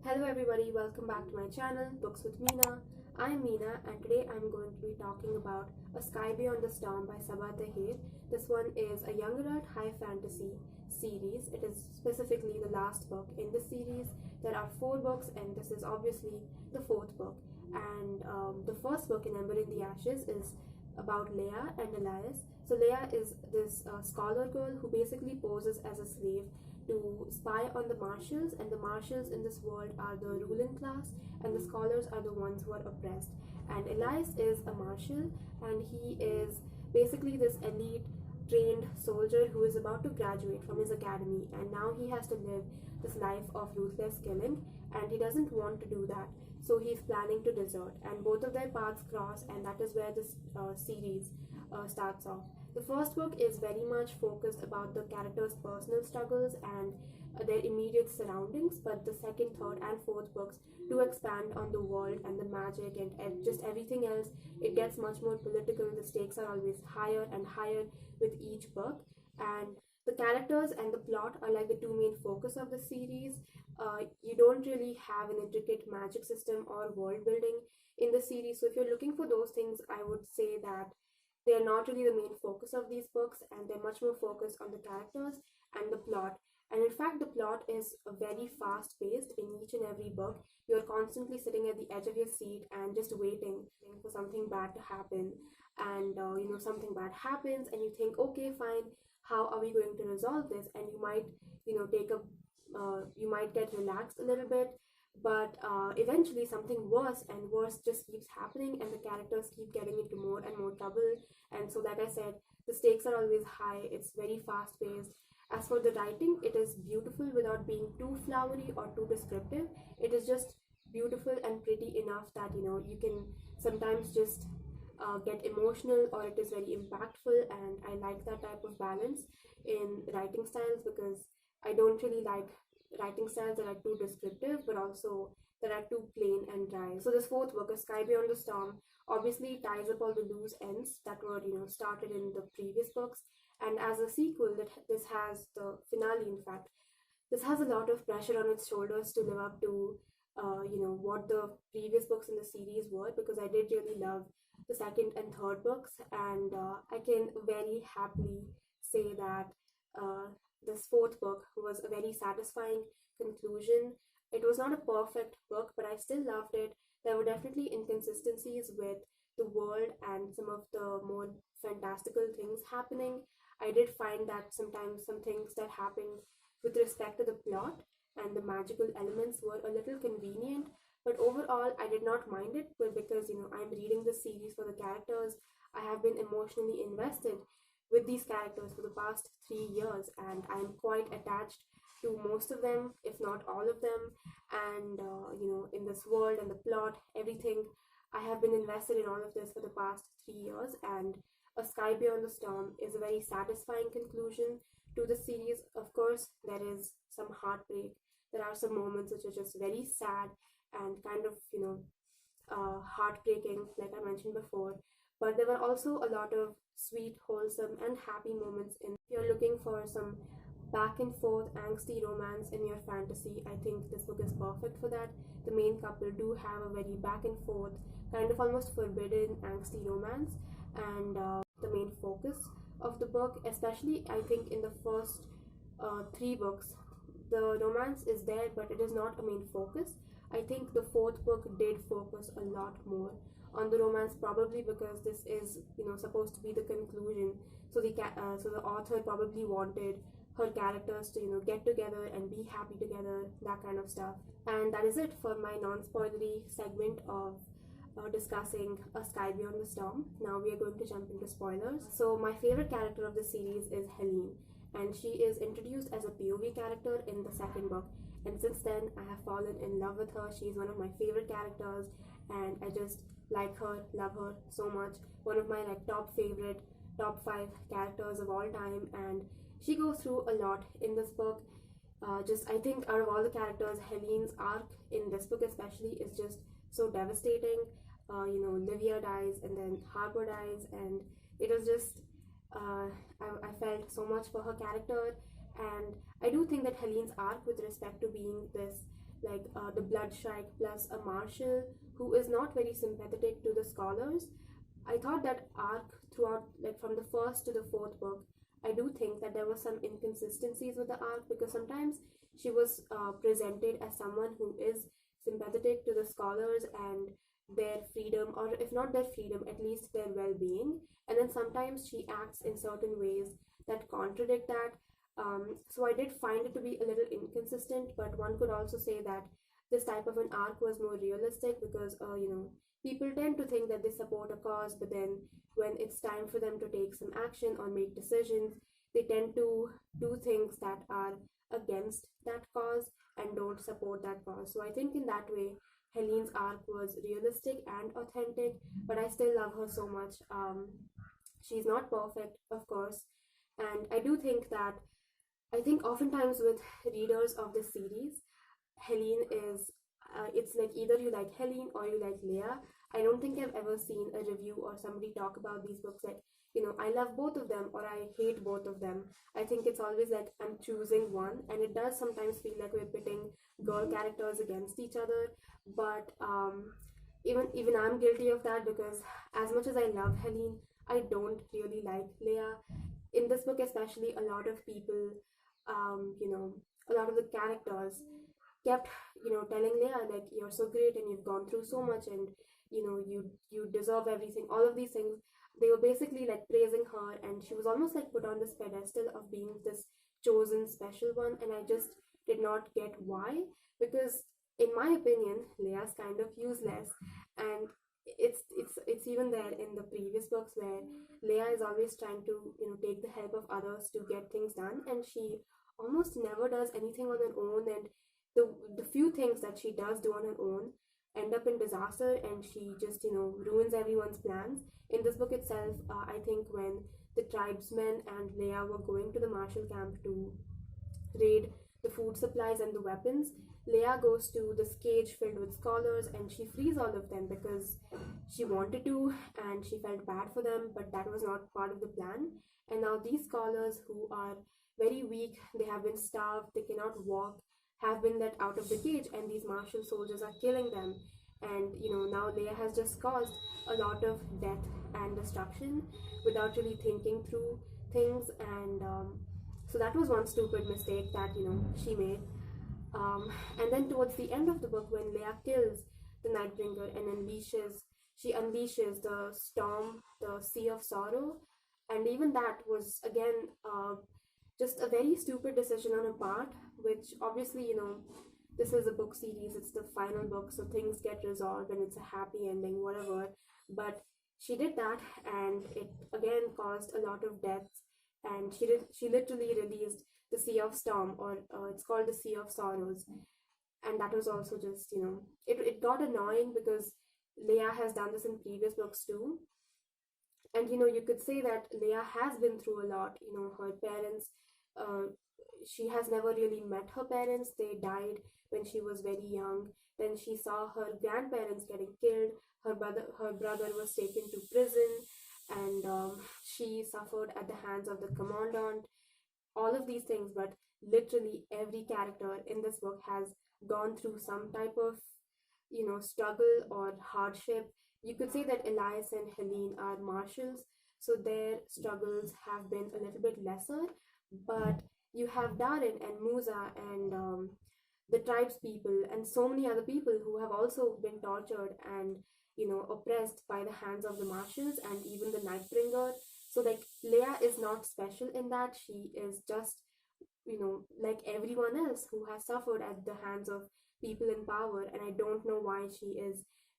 Hello everybody, welcome back to my channel, Books with Meena. I'm Meena and today I'm going to be talking about A Sky Beyond the Storm by Sabaa Tahir. This one is a young adult high fantasy series. It is specifically the last book in the series. There are 4 books and this is obviously the 4th book. And the first book, In Ember in the Ashes, is about Leia and Elias. So Leia is this scholar girl who basically poses as a slave to spy on the marshals, and the marshals in this world are the ruling class and the scholars are the ones who are oppressed. And Elias is a marshal and he is basically this elite trained soldier who is about to graduate from his academy, and now he has to live this life of ruthless killing and he doesn't want to do that, so he's planning to desert, and both of their paths cross, and that is where this series starts off. The first book is very much focused about the characters' personal struggles and their immediate surroundings, but the second, third, and fourth books do expand on the world and the magic and just everything else. It gets much more political. The stakes are always higher and higher with each book, and the characters and the plot are like the two main focus of the series. You don't really have an intricate magic system or world building in the series, so if you're looking for those things, I would say that they are not really the main focus of these books, and they're much more focused on the characters and the plot. And in fact, the plot is very fast paced in each and every book. You're constantly sitting at the edge of your seat and just waiting for something bad to happen. And something bad happens, and you think, okay, fine, how are we going to resolve this? And you might, you might get relaxed a little bit, but eventually something worse and worse just keeps happening, and the characters keep getting into more and more trouble. And so, like I said, the stakes are always high. It's very fast paced. As for the writing, it is beautiful without being too flowery or too descriptive. It is just beautiful and pretty enough that you can sometimes just get emotional, or it is very impactful. And I like that type of balance in writing styles, because I don't really like writing styles that are too descriptive but also that are too plain and dry. So this fourth book, A Sky Beyond the Storm, obviously ties up all the loose ends that were started in the previous books, and as a sequel, that this has the finale. In fact, this has a lot of pressure on its shoulders to live up to what the previous books in the series were, because I did really love the second and third books, and I can very happily say that this fourth book was a very satisfying conclusion. It was not a perfect book, but I still loved it. There were definitely inconsistencies with the world and some of the more fantastical things happening. I did find that sometimes some things that happened with respect to the plot and the magical elements were a little convenient, but overall I did not mind it, but because I'm reading the series for the characters. I have been emotionally invested with these characters for the past 3 years, and I'm quite attached to most of them, if not all of them. And in this world and the plot, everything, I have been invested in all of this for the past 3 years, and A Sky Beyond the Storm is a very satisfying conclusion to the series. Of course, there is some heartbreak. There are some moments which are just very sad and kind of heartbreaking, like I mentioned before, but there were also a lot of sweet, wholesome, and happy moments. If you're looking for some back and forth angsty romance in your fantasy, I think this book is perfect for that. The main couple do have a very back and forth, kind of almost forbidden angsty romance, and the main focus of the book, especially I think in the first 3 books, the romance is there, but it is not a main focus. I think the fourth book did focus a lot more on the romance, probably because this is supposed to be the conclusion. So the author probably wanted her characters to get together and be happy together, that kind of stuff. And that is it for my non-spoilery segment of discussing A Sky Beyond the Storm. Now we are going to jump into spoilers. So my favorite character of the series is Helene, and she is introduced as a POV character in the second book, and since then I have fallen in love with her. She is one of my favorite characters, and I just like her, love her so much. One of my top 5 characters of all time, and she goes through a lot in this book. I think out of all the characters, Helene's arc in this book especially is just so devastating. Livia dies, and then Harper dies, and it was just I felt so much for her character. And I do think that Helene's arc with respect to being this the Bloodshrike plus a marshal who is not very sympathetic to the scholars. I thought that arc throughout, like from the first to the fourth book, I do think that there were some inconsistencies with the arc because sometimes she was presented as someone who is sympathetic to the scholars and their freedom, or if not their freedom, at least their well being. And then sometimes she acts in certain ways that contradict that. So I did find it to be a little inconsistent, but one could also say that this type of an arc was more realistic because, people tend to think that they support a cause, but then when it's time for them to take some action or make decisions, they tend to do things that are against that cause and don't support that cause. So I think in that way, Helene's arc was realistic and authentic, but I still love her so much. She's not perfect, of course, and I think oftentimes with readers of this series, Helene is it's like either you like Helene or you like Leah. I don't think I've ever seen a review or somebody talk about these books like, I love both of them or I hate both of them. I think it's always like I'm choosing one, and it does sometimes feel like we're pitting girl characters against each other. But even I'm guilty of that because as much as I love Helene, I don't really like Leah. In this book, especially, a lot of people, a lot of the characters kept telling Leah like you're so great and you've gone through so much and you deserve everything, all of these things. They were basically like praising her, and she was almost like put on this pedestal of being this chosen special one, and I just did not get why, because in my opinion Leah's kind of useless. And it's even there in the previous books where Leah is always trying to take the help of others to get things done, and she almost never does anything on her own, and the few things that she does do on her own end up in disaster, and she just ruins everyone's plans. In this book itself, I think when the tribesmen and Leah were going to the Marshall camp to raid the food supplies and the weapons, Leah goes to this cage filled with scholars and she frees all of them because she wanted to and she felt bad for them, but that was not part of the plan. And now these scholars who are very weak, they have been starved, they cannot walk, have been let out of the cage, and these martial soldiers are killing them. And now Leia has just caused a lot of death and destruction without really thinking through things. And so that was one stupid mistake that she made. And then towards the end of the book, when Leia kills the Nightbringer and she unleashes the storm, the Sea of Sorrow, and even that was again just a very stupid decision on her part, which obviously, this is a book series, it's the final book, so things get resolved and it's a happy ending, whatever. But she did that, and it again caused a lot of deaths, and she literally released the Sea of Storm, or it's called the Sea of Sorrows. And that was also just, it got annoying because Leia has done this in previous books too. And you could say that Leia has been through a lot. Her parents, uh, she has never really met her parents. They died when she was very young. Then she saw her grandparents getting killed. Her brother was taken to prison, and she suffered at the hands of the commandant. All of these things, but literally every character in this book has gone through some type of struggle or hardship. You could say that Elias and Helene are marshals, so their struggles have been a little bit lesser. But you have Darren and Musa and the tribes people and so many other people who have also been tortured and oppressed by the hands of the marshals and even the Nightbringer. So like Leia is not special in that. She is just like everyone else who has suffered at the hands of people in power, and I don't know why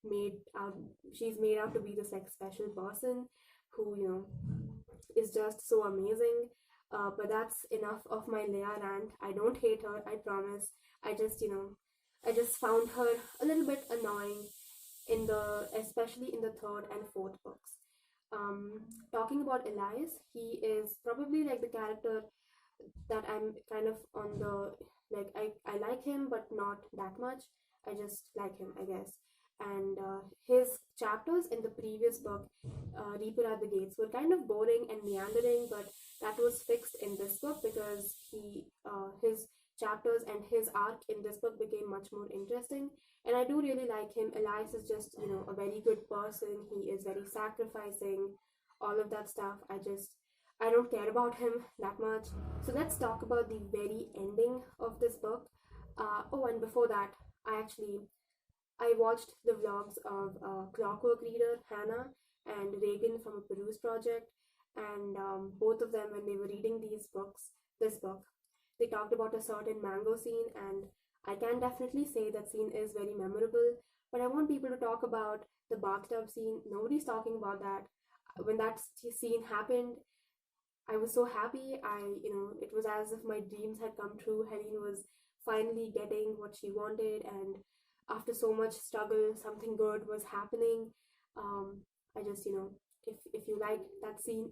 made out she's made out to be this like special person who is just so amazing. But that's enough of my Leia rant. I don't hate her, I promise. I just found her a little bit annoying especially in the third and fourth books. Talking about Elias, he is probably like the character that I'm kind of on the like I like him but not that much. I just like him, I guess. And his chapters in the previous book, Reaper at the Gates, were kind of boring and meandering, but that was fixed in this book because his chapters, and his arc in this book became much more interesting. And I do really like him. Elias is just, a very good person. He is very sacrificing, all of that stuff. I don't care about him that much. So let's talk about the very ending of this book. Oh, and before that, I watched the vlogs of Clockwork Reader, Hannah, and Reagan from a Peruse project, and both of them, when they were reading this book, they talked about a certain mango scene, and I can definitely say that scene is very memorable. But I want people to talk about the bathtub scene. Nobody's talking about that. When that scene happened, I was so happy. It was as if my dreams had come true. Helene was finally getting what she wanted, and after so much struggle, something good was happening. I just, if you like that scene,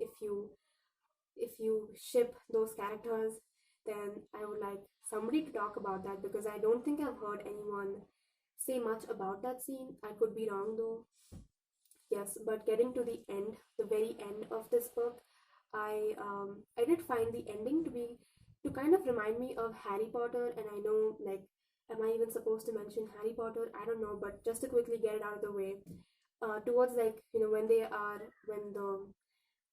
if you ship those characters, then I would like somebody to talk about that, because I don't think I've heard anyone say much about that scene. I could be wrong though. Yes, but getting to the very end of this book, I did find the ending to kind of remind me of Harry Potter, and I know, like, am I even supposed to mention Harry Potter? I don't know, but just to quickly get it out of the way, towards, like, when the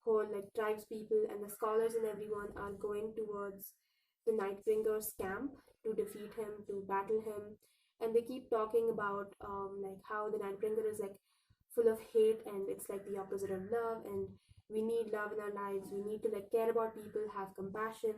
whole, like, tribes people and the scholars and everyone are going towards the Nightbringer's camp to defeat him, to battle him, and they keep talking about like how the Nightbringer is, like, full of hate, and it's like the opposite of love, and we need love in our lives. We need to, like, care about people, have compassion.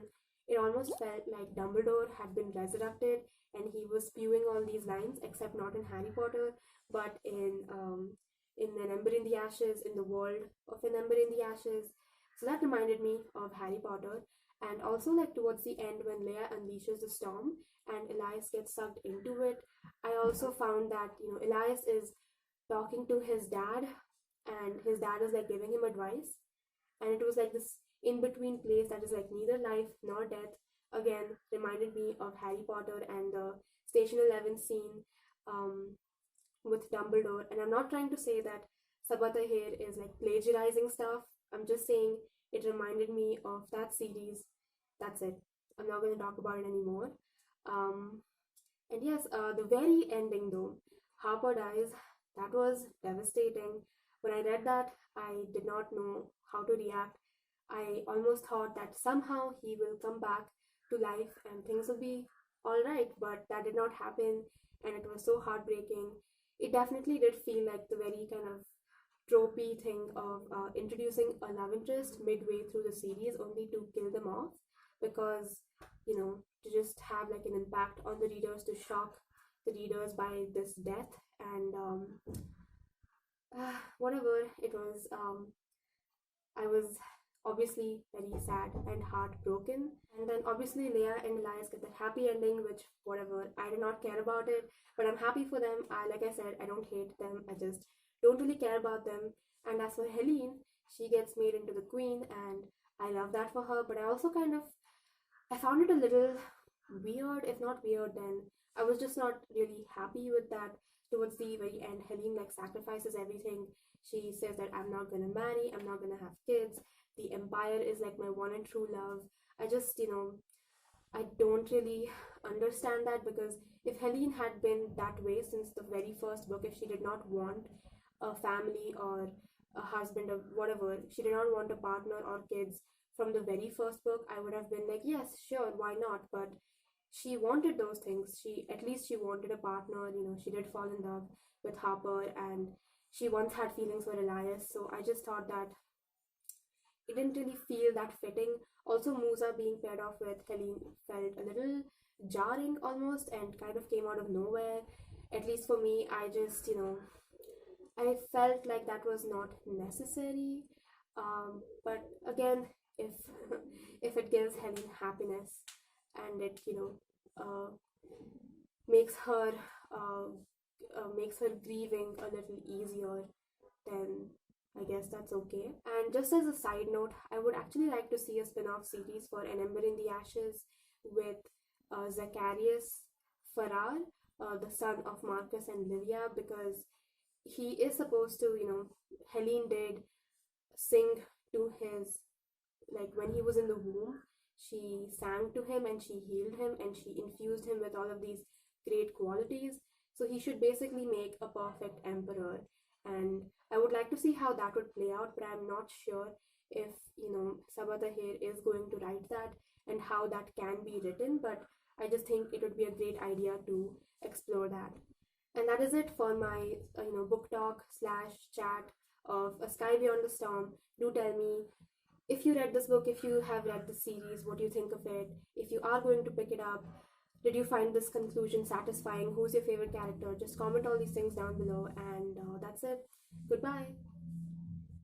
It almost felt like Dumbledore had been resurrected, and he was spewing all these lines, except not in Harry Potter, but in An Ember in the Ashes, in the world of An Ember in the Ashes. So that reminded me of Harry Potter. And also, like, towards the end, when Leia unleashes the storm and Elias gets sucked into it, I also found that, Elias is talking to his dad, and his dad is, like, giving him advice, and it was like this in between place that is, like, neither life nor death. Again, reminded me of Harry Potter and the Station 11 scene um, with Dumbledore. And I'm not trying to say that Sabata here is, like, plagiarizing stuff. I'm just saying it reminded me of that series. That's it. I'm not going to talk about it anymore. Um, and yes, the very ending though, Harper dies. That was devastating. When I read that, I did not know how to react. I almost thought that somehow he will come back to life and things will be alright, but that did not happen, and it was so heartbreaking. It definitely did feel like the very kind of tropey thing of introducing a love interest midway through the series only to kill them off, because, to just have, like, an impact on the readers, to shock the readers by this death. And whatever it was, I was obviously very sad and heartbroken. And then obviously Leia and Elias get that happy ending, which, whatever, I did not care about it, but I'm happy for them. Like I said, I don't hate them, I just don't really care about them. And as for Helene, she gets made into the queen, and I love that for her, but I also I found it a little weird. If not weird, then I was just not really happy with that. Towards the very end, Helene, like, sacrifices everything. She says that I'm not gonna marry, I'm not gonna have kids. The Empire is, like, my one and true love. I just, I don't really understand that, because if Helene had been that way since the very first book, if she did not want a family or a husband or whatever, she did not want a partner or kids from the very first book, I would have been like, yes, sure, why not? But she wanted those things. At least she wanted a partner. She did fall in love with Harper, and she once had feelings for Elias. So I just thought that it didn't really feel that fitting. Also, Musa being paired off with Helene felt a little jarring almost, and kind of came out of nowhere. At least for me, I felt like that was not necessary. But again, if if it gives Helen happiness, and it makes her uh, makes her grieving a little easier, then I guess that's okay. And just as a side note, I would actually like to see a spin-off series for An Ember in the Ashes with Zacharias Farrar, the son of Marcus and Livia, because he is supposed to, Helene did sing to his, like, when he was in the womb, She sang to him and she healed him and she infused him with all of these great qualities. So he should basically make a perfect emperor. And I would like to see how that would play out, but I'm not sure if, Sabaa Tahir is going to write that and how that can be written. But I just think it would be a great idea to explore that. And that is it for my book talk slash chat of A Sky Beyond the Storm. Do tell me if you read this book, if you have read this series, what do you think of it? If you are going to pick it up, did you find this conclusion satisfying? Who's your favorite character? Just comment all these things down below, and that's it. Goodbye.